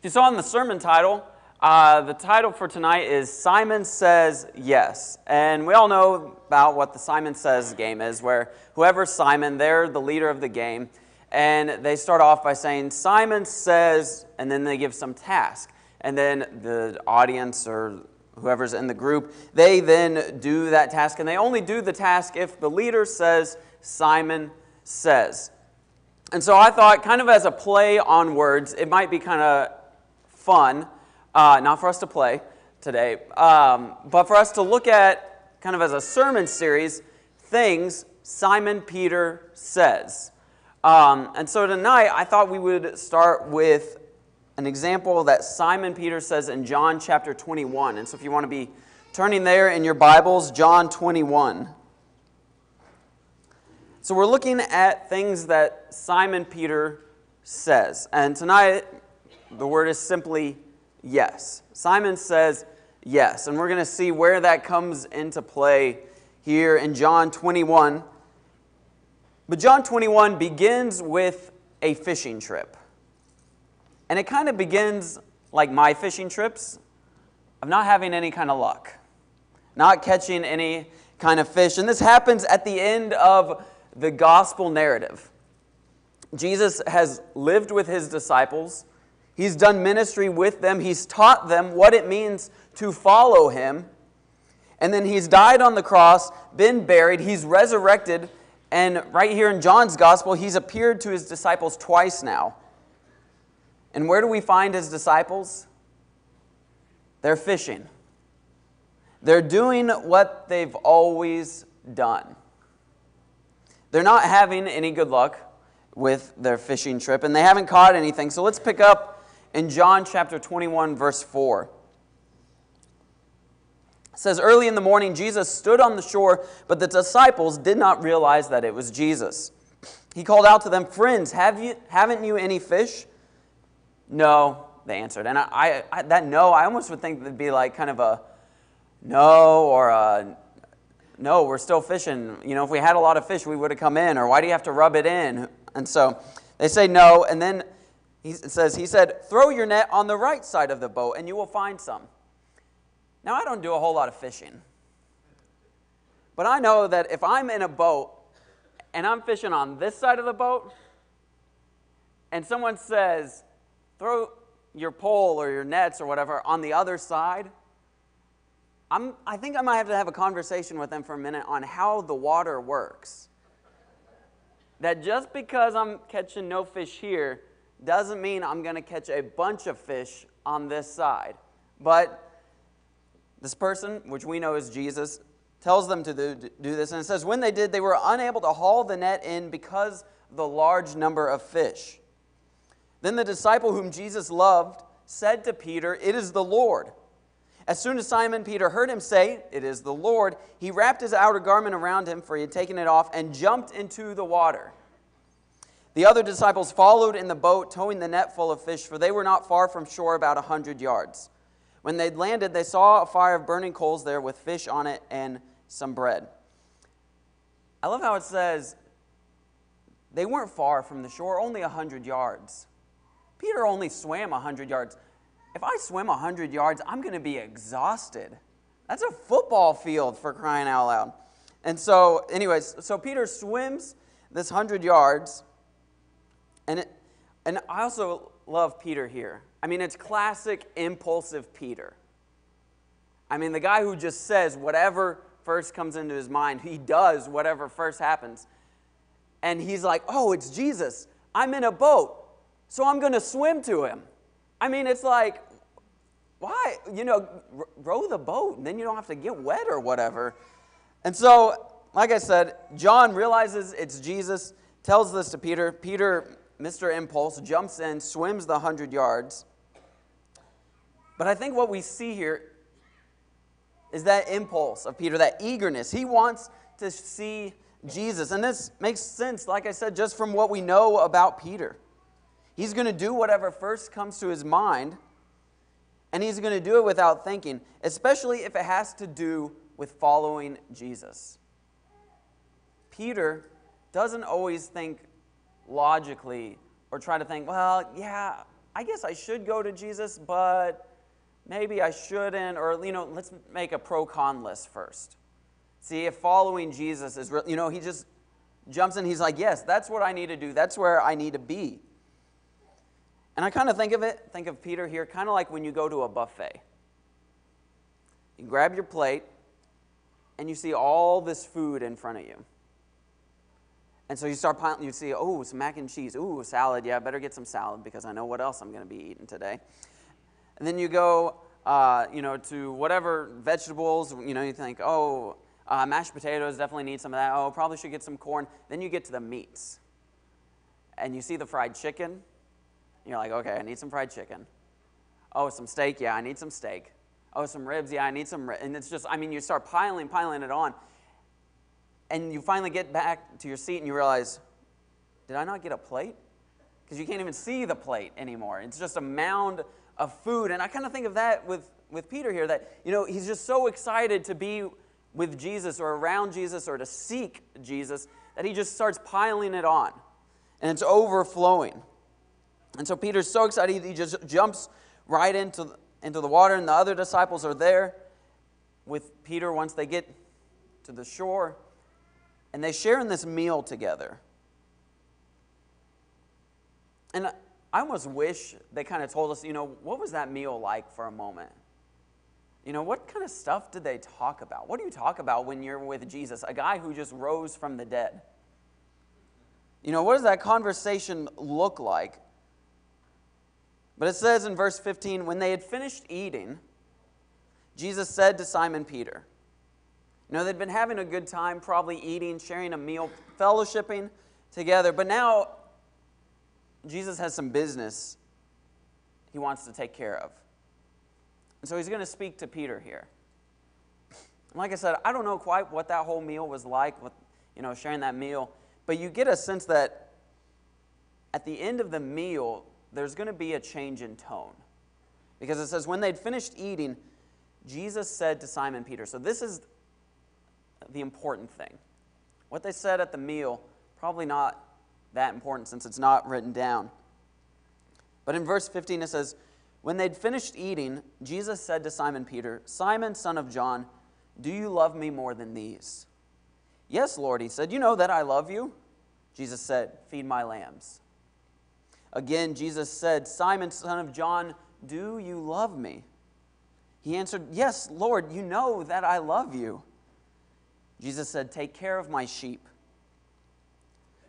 If you saw in the sermon title, the title for tonight is Simon Says Yes. And we all know about what the Simon Says game is, where whoever's Simon, they're the leader of the game. And they start off by saying, Simon says, and then they give some task. And then the audience or whoever's in the group, they then do that task. And they only do the task if the leader says, Simon says. And so I thought, kind of as a play on words, it might be kind of fun, not for us to play today, but for us to look at, kind of as a sermon series, things Simon Peter says. And so tonight, I thought we would start with an example that Simon Peter says in John chapter 21. And so if you want to be turning there in your Bibles, John 21. So we're looking at things that Simon Peter says. And tonight, the word is simply yes. Simon says yes. And we're going to see where that comes into play here in John 21. But John 21 begins with a fishing trip. And it kind of begins like my fishing trips, of not having any kind of luck, not catching any kind of fish. And this happens at the end of the gospel narrative. Jesus has lived with his disciples. He's done ministry with them. He's taught them what it means to follow him. And then he's died on the cross, been buried, he's resurrected. And right here in John's gospel, he's appeared to his disciples twice now. And where do we find his disciples? They're fishing. They're doing what they've always done. They're not having any good luck with their fishing trip, and they haven't caught anything. So let's pick up in John chapter 21, verse 4. It says, early in the morning, Jesus stood on the shore, but the disciples did not realize that it was Jesus. He called out to them, friends, haven't you any fish? No, they answered. And I almost would think it'd be like kind of a no or a no, we're still fishing. You know, if we had a lot of fish, we would have come in. Or why do you have to rub it in? And so they say no. And then he said, throw your net on the right side of the boat and you will find some. Now, I don't do a whole lot of fishing. But I know that if I'm in a boat and I'm fishing on this side of the boat and someone says, throw your pole or your nets or whatever on the other side, I think I might have a conversation with them for a minute on how the water works. That just because I'm catching no fish here doesn't mean I'm going to catch a bunch of fish on this side. But this person, which we know is Jesus, tells them to do this. And it says, when they did, they were unable to haul the net in because of the large number of fish. Then the disciple whom Jesus loved said to Peter, it is the Lord. As soon as Simon Peter heard him say, it is the Lord, he wrapped his outer garment around him, for he had taken it off, and jumped into the water. The other disciples followed in the boat, towing the net full of fish, for they were not far from shore, about 100 yards. When they'd landed, they saw a fire of burning coals there with fish on it and some bread. I love how it says they weren't far from the shore, only 100 yards. Peter only swam 100 yards. If I swim 100 yards, I'm going to be exhausted. That's a football field, for crying out loud. And so, anyways, so Peter swims this 100 yards. And I also love Peter here. I mean, it's classic impulsive Peter. I mean, the guy who just says whatever first comes into his mind, he does whatever first happens. And he's like, oh, it's Jesus. I'm in a boat, so I'm going to swim to him. I mean, it's like, why? You know, row the boat, and then you don't have to get wet or whatever. And so, like I said, John realizes it's Jesus, tells this to Peter. Peter, Mr. Impulse, jumps in, swims the 100 yards. But I think what we see here is that impulse of Peter, that eagerness. He wants to see Jesus. And this makes sense, like I said, just from what we know about Peter. He's going to do whatever first comes to his mind, and he's going to do it without thinking, especially if it has to do with following Jesus. Peter doesn't always think logically or try to think, well, yeah, I guess I should go to Jesus, but maybe I shouldn't, or, let's make a pro-con list first. See if following Jesus is real. He just jumps in. He's like, yes, that's what I need to do. That's where I need to be. And I kind of think of Peter here, kind of like when you go to a buffet. You grab your plate, and you see all this food in front of you. And so you start piling, you see, some mac and cheese. Salad. Yeah, I better get some salad because I know what else I'm going to be eating today. And then you go, to whatever vegetables, you think, mashed potatoes, definitely need some of that. Probably should get some corn. Then you get to the meats. And you see the fried chicken. You're like, okay, I need some fried chicken. Some steak. Yeah, I need some steak. Some ribs. Yeah, I need some ribs. And it's just, you start piling it on. And you finally get back to your seat and you realize, did I not get a plate? Because you can't even see the plate anymore. It's just a mound of food. And I kind of think of that with Peter here, that, he's just so excited to be with Jesus or around Jesus or to seek Jesus that he just starts piling it on. And it's overflowing. And so Peter's so excited, he just jumps right into the water, and the other disciples are there with Peter once they get to the shore. And they share in this meal together. And I almost wish they kind of told us, what was that meal like for a moment? What kind of stuff did they talk about? What do you talk about when you're with Jesus, a guy who just rose from the dead? What does that conversation look like? But it says in verse 15, when they had finished eating, Jesus said to Simon Peter, they'd been having a good time, probably eating, sharing a meal, fellowshipping together. But now, Jesus has some business he wants to take care of. And so he's going to speak to Peter here. And like I said, I don't know quite what that whole meal was like, with, sharing that meal. But you get a sense that at the end of the meal, there's going to be a change in tone. Because it says, when they'd finished eating, Jesus said to Simon Peter. So this is the important thing. What they said at the meal, probably not that important since it's not written down. But in verse 15 it says, when they'd finished eating, Jesus said to Simon Peter, Simon, son of John, do you love me more than these? Yes, Lord, he said, you know that I love you. Jesus said, feed my lambs. Again, Jesus said, Simon, son of John, do you love me? He answered, yes, Lord, you know that I love you. Jesus said, take care of my sheep.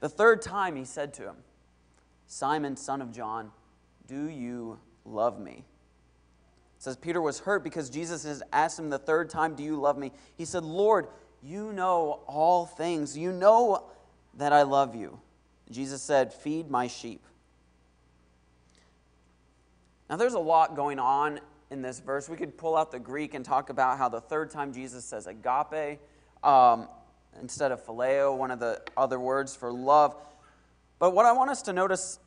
The third time he said to him, Simon, son of John, do you love me? It says Peter was hurt because Jesus has asked him the third time, do you love me? He said, Lord, you know all things. You know that I love you. Jesus said, feed my sheep. Now there's a lot going on in this verse. We could pull out the Greek and talk about how the third time Jesus says agape, instead of phileo, one of the other words for love. But what I want us to notice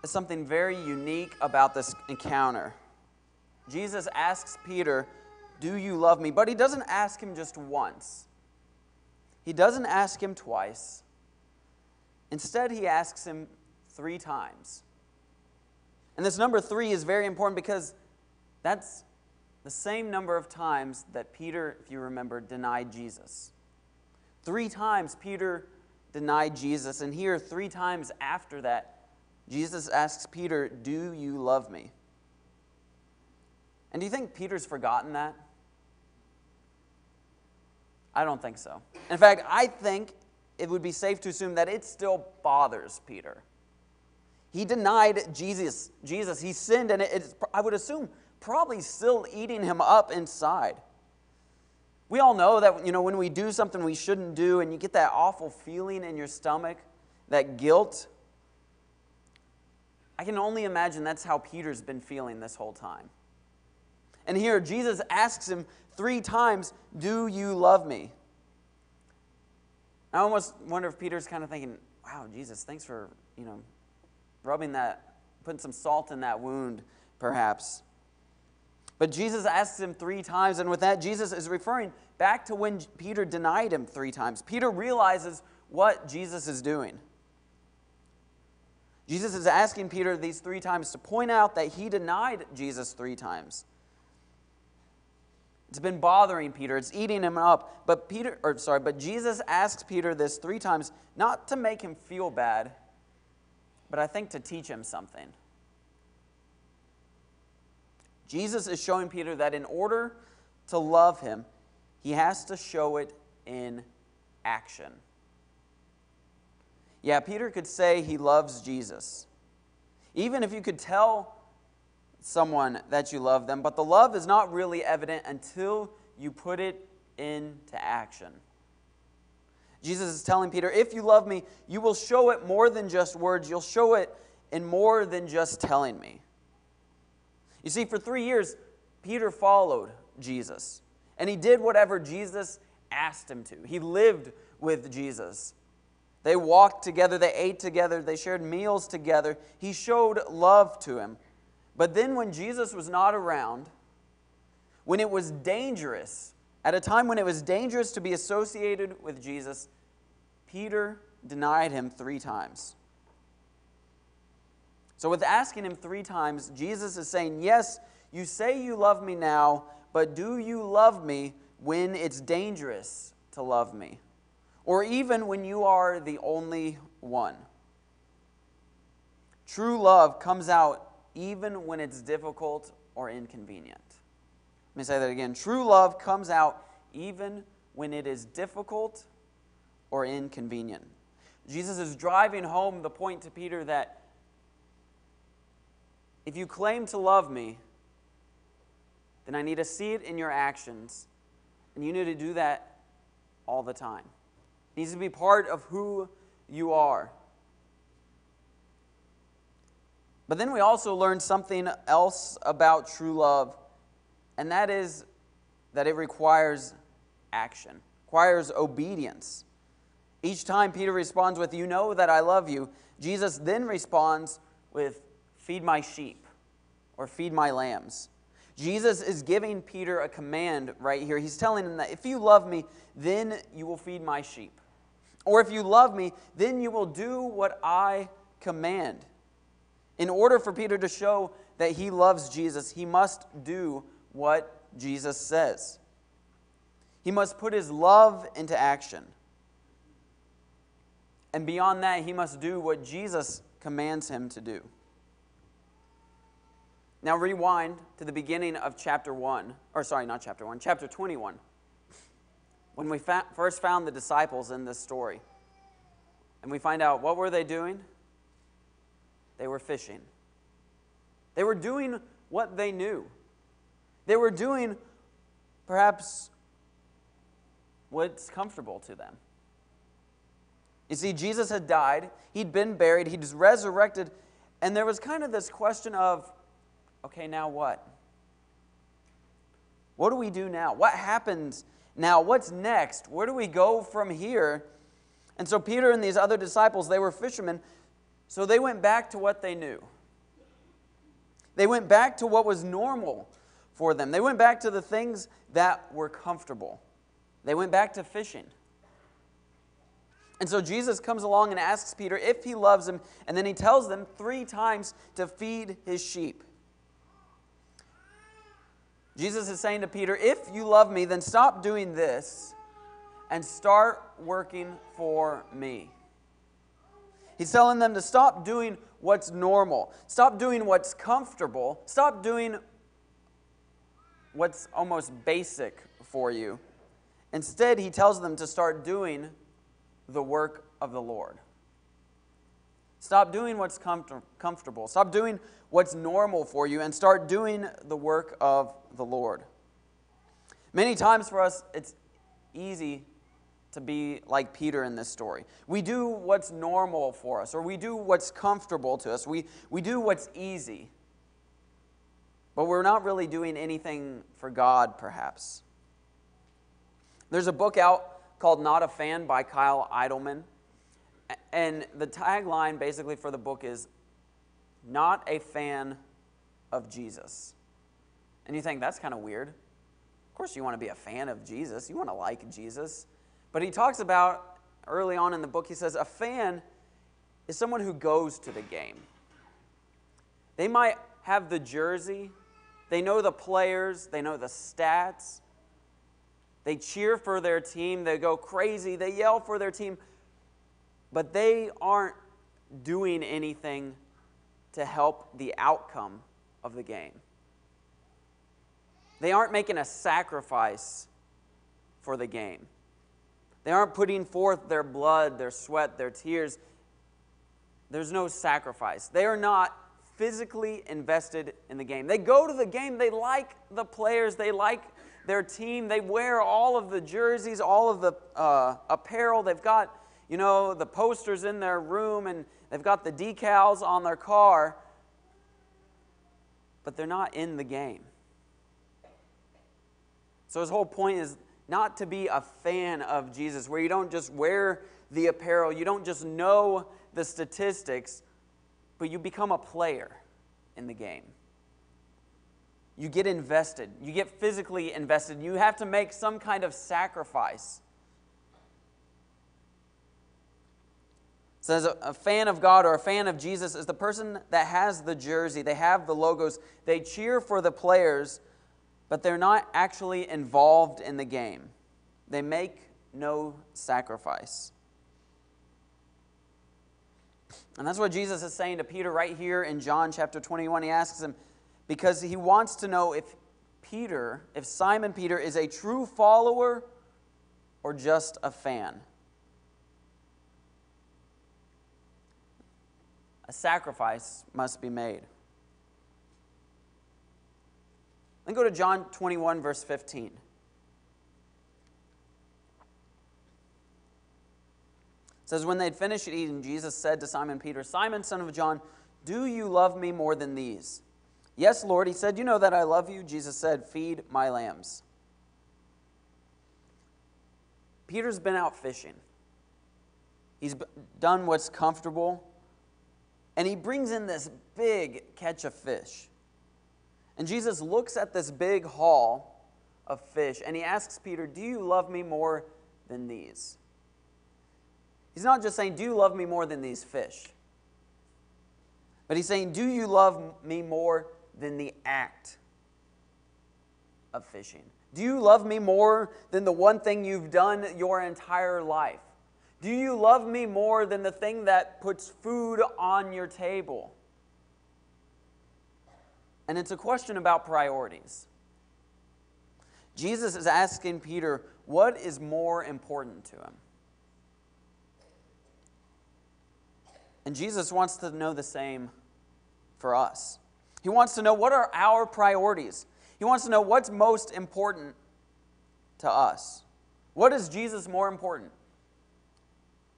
is something very unique about this encounter. Jesus asks Peter, do you love me? But he doesn't ask him just once. He doesn't ask him twice. Instead, he asks him 3 times. And this number 3 is very important because that's the same number of times that Peter, if you remember, denied Jesus. 3 times Peter denied Jesus, and here 3 times after that, Jesus asks Peter, do you love me? And do you think Peter's forgotten that? I don't think so. In fact, I think it would be safe to assume that it still bothers Peter. He denied Jesus. He sinned, and it's, I would assume, probably still eating him up inside. We all know that, when we do something we shouldn't do, and you get that awful feeling in your stomach, that guilt. I can only imagine that's how Peter's been feeling this whole time. And here, Jesus asks him 3 times, do you love me? I almost wonder if Peter's kind of thinking, wow, Jesus, thanks for, rubbing that, putting some salt in that wound, perhaps. But Jesus asks him 3 times, and with that, Jesus is referring back to when Peter denied him 3 times. Peter realizes what Jesus is doing. Jesus is asking Peter these 3 times to point out that he denied Jesus 3 times. It's been bothering Peter. It's eating him up. But Jesus asks Peter this 3 times, not to make him feel bad, but I think to teach him something. Jesus is showing Peter that in order to love him, he has to show it in action. Yeah, Peter could say he loves Jesus. Even if you could tell someone that you love them, but the love is not really evident until you put it into action. Jesus is telling Peter, if you love me, you will show it more than just words. You'll show it in more than just telling me. You see, for 3 years, Peter followed Jesus, and he did whatever Jesus asked him to. He lived with Jesus. They walked together, they ate together, they shared meals together. He showed love to him. But then when Jesus was not around, when it was dangerous, at a time when it was dangerous to be associated with Jesus, Peter denied him 3 times. So with asking him 3 times, Jesus is saying, yes, you say you love me now, but do you love me when it's dangerous to love me? Or even when you are the only one? True love comes out even when it's difficult or inconvenient. Let me say that again. True love comes out even when it is difficult or inconvenient. Jesus is driving home the point to Peter that if you claim to love me, then I need to see it in your actions, and you need to do that all the time. It needs to be part of who you are. But then we also learn something else about true love, and that is that it requires action, requires obedience. Each time Peter responds with, you know that I love you, Jesus then responds with, feed my sheep, or feed my lambs. Jesus is giving Peter a command right here. He's telling him that if you love me, then you will feed my sheep. Or if you love me, then you will do what I command. In order for Peter to show that he loves Jesus, he must do what Jesus says. He must put his love into action. And beyond that, he must do what Jesus commands him to do. Now rewind to the beginning of chapter 21, when we first found the disciples in this story. And we find out, what were they doing? They were fishing. They were doing what they knew. They were doing perhaps what's comfortable to them. You see, Jesus had died, he'd been buried, he'd resurrected, and there was kind of this question of, okay, now what? What do we do now? What happens now? What's next? Where do we go from here? And so Peter and these other disciples, they were fishermen, so they went back to what they knew. They went back to what was normal for them. They went back to the things that were comfortable. They went back to fishing. And so Jesus comes along and asks Peter if he loves him, and then he tells them 3 times to feed his sheep. Jesus is saying to Peter, if you love me, then stop doing this and start working for me. He's telling them to stop doing what's normal. Stop doing what's comfortable. Stop doing what's almost basic for you. Instead, he tells them to start doing the work of the Lord. Stop doing what's comfortable. Stop doing what's normal for you and start doing the work of the Lord. Many times for us, it's easy to be like Peter in this story. We do what's normal for us, or we do what's comfortable to us. We do what's easy. But we're not really doing anything for God, perhaps. There's a book out called Not a Fan by Kyle Idleman. And the tagline basically for the book is, not a fan of Jesus. And you think, that's kind of weird. Of course you want to be a fan of Jesus. You want to like Jesus. But he talks about, early on in the book, he says, a fan is someone who goes to the game. They might have the jersey, they know the players, they know the stats, they cheer for their team, they go crazy, they yell for their team, but they aren't doing anything to help the outcome of the game. They aren't making a sacrifice for the game. They aren't putting forth their blood, their sweat, their tears. There's no sacrifice. They are not physically invested in the game. They go to the game. They like the players. They like their team. They wear all of the jerseys, all of the apparel. They've got, the posters in their room, and they've got the decals on their car. But they're not in the game. So his whole point is not to be a fan of Jesus, where you don't just wear the apparel, you don't just know the statistics, but you become a player in the game. You get invested. You get physically invested. You have to make some kind of sacrifice. It says a fan of God or a fan of Jesus is the person that has the jersey, they have the logos, they cheer for the players, but they're not actually involved in the game. They make no sacrifice. And that's what Jesus is saying to Peter right here in John chapter 21. He asks him, because he wants to know if Simon Peter is a true follower or just a fan. A sacrifice must be made. Then go to John 21, verse 15. It says, when they'd finished eating, Jesus said to Simon Peter, Simon, son of John, do you love me more than these? Yes, Lord. He said, you know that I love you. Jesus said, feed my lambs. Peter's been out fishing. He's done what's comfortable. And he brings in this big catch of fish. And Jesus looks at this big haul of fish, and he asks Peter, do you love me more than these? He's not just saying, do you love me more than these fish? But he's saying, do you love me more than the act of fishing? Do you love me more than the one thing you've done your entire life? Do you love me more than the thing that puts food on your table? And it's a question about priorities. Jesus is asking Peter, what is more important to him? And Jesus wants to know the same for us. He wants to know what are our priorities. He wants to know what's most important to us. What is Jesus more important?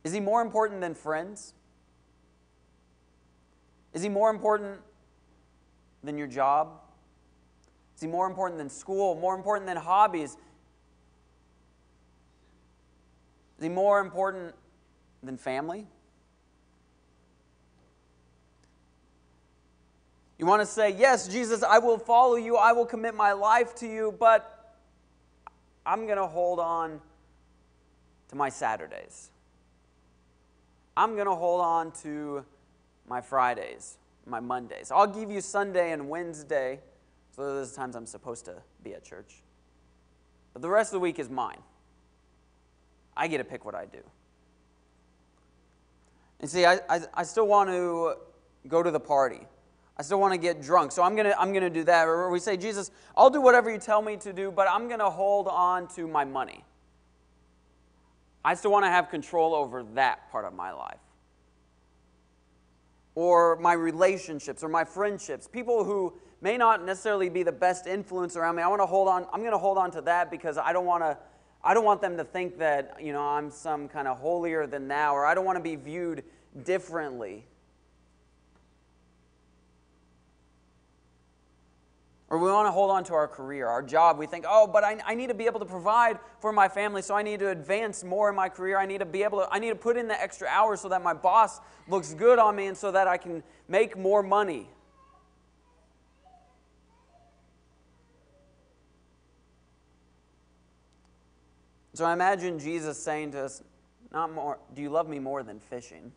Is he more important than friends? Is he more important than your job? Is he more important than school? More important than hobbies? Is he more important than family? You want to say, yes, Jesus, I will follow you. I will commit my life to you, but I'm going to hold on to my Saturdays. I'm going to hold on to my Fridays, my Mondays. I'll give you Sunday and Wednesday, so those are the times I'm supposed to be at church. But the rest of the week is mine. I get to pick what I do. And see, I still want to go to the party. I still want to get drunk, so I'm gonna do that. Or we say, Jesus, I'll do whatever you tell me to do, but I'm going to hold on to my money. I still want to have control over that part of my life. Or my relationships, or my friendships. People who may not necessarily be the best influence around me. I'm going to hold on to that because I don't want them to think that, I'm some kind of holier than thou, or I don't want to be viewed differently. Or we want to hold on to our career, our job. We think, but I need to be able to provide for my family, so I need to advance more in my career. I need to put in the extra hours so that my boss looks good on me and so that I can make more money. So I imagine Jesus saying to us, do you love me more than fishing?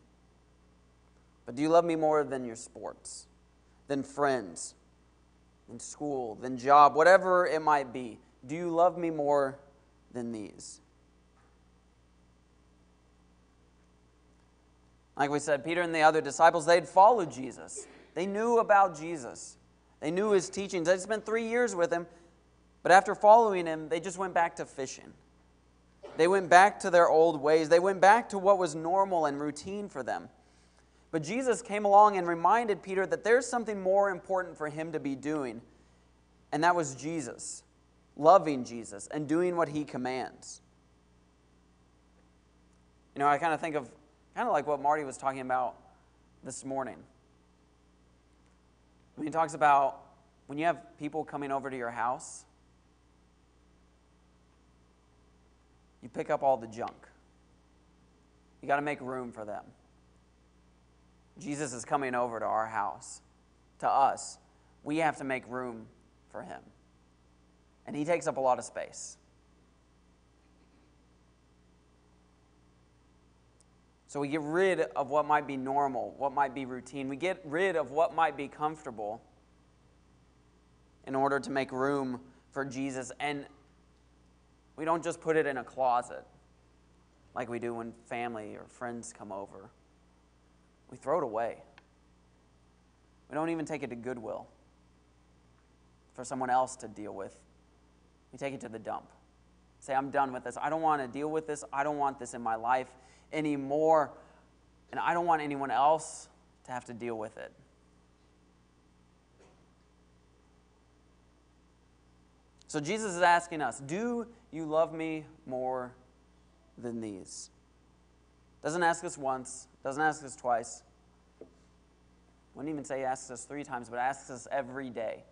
But do you love me more than your sports, than friends, than school, than job, whatever it might be? Do you love me more than these? Like we said, Peter and the other disciples, they'd followed Jesus. They knew about Jesus. They knew his teachings. They'd spent 3 years with him, but after following him, they just went back to fishing. They went back to their old ways. They went back to what was normal and routine for them. But Jesus came along and reminded Peter that there's something more important for him to be doing, and that was Jesus, loving Jesus and doing what he commands. You know, I kind of think of like what Marty was talking about this morning. When he talks about when you have people coming over to your house, you pick up all the junk. You got to make room for them. Jesus is coming over to our house, to us. We have to make room for him. And he takes up a lot of space. So we get rid of what might be normal, what might be routine. We get rid of what might be comfortable in order to make room for Jesus. And we don't just put it in a closet like we do when family or friends come over. We throw it away. We don't even take it to Goodwill for someone else to deal with. We take it to the dump. Say, I'm done with this. I don't want to deal with this. I don't want this in my life anymore. And I don't want anyone else to have to deal with it. So Jesus is asking us, do you love me more than these? Doesn't ask us once, doesn't ask us twice. Wouldn't even say he asks us 3 times, but asks us every day.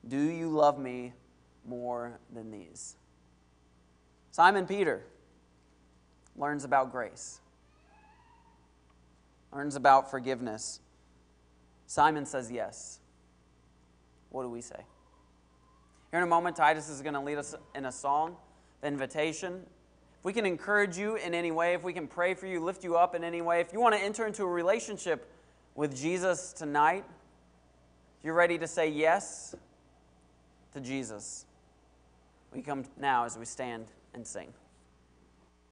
Do you love me more than these? Simon Peter learns about grace, learns about forgiveness. Simon says yes. What do we say? Here in a moment, Titus is going to lead us in a song, the invitation. If we can encourage you in any way, if we can pray for you, lift you up in any way, if you want to enter into a relationship with Jesus tonight, if you're ready to say yes to Jesus, we come now as we stand and sing.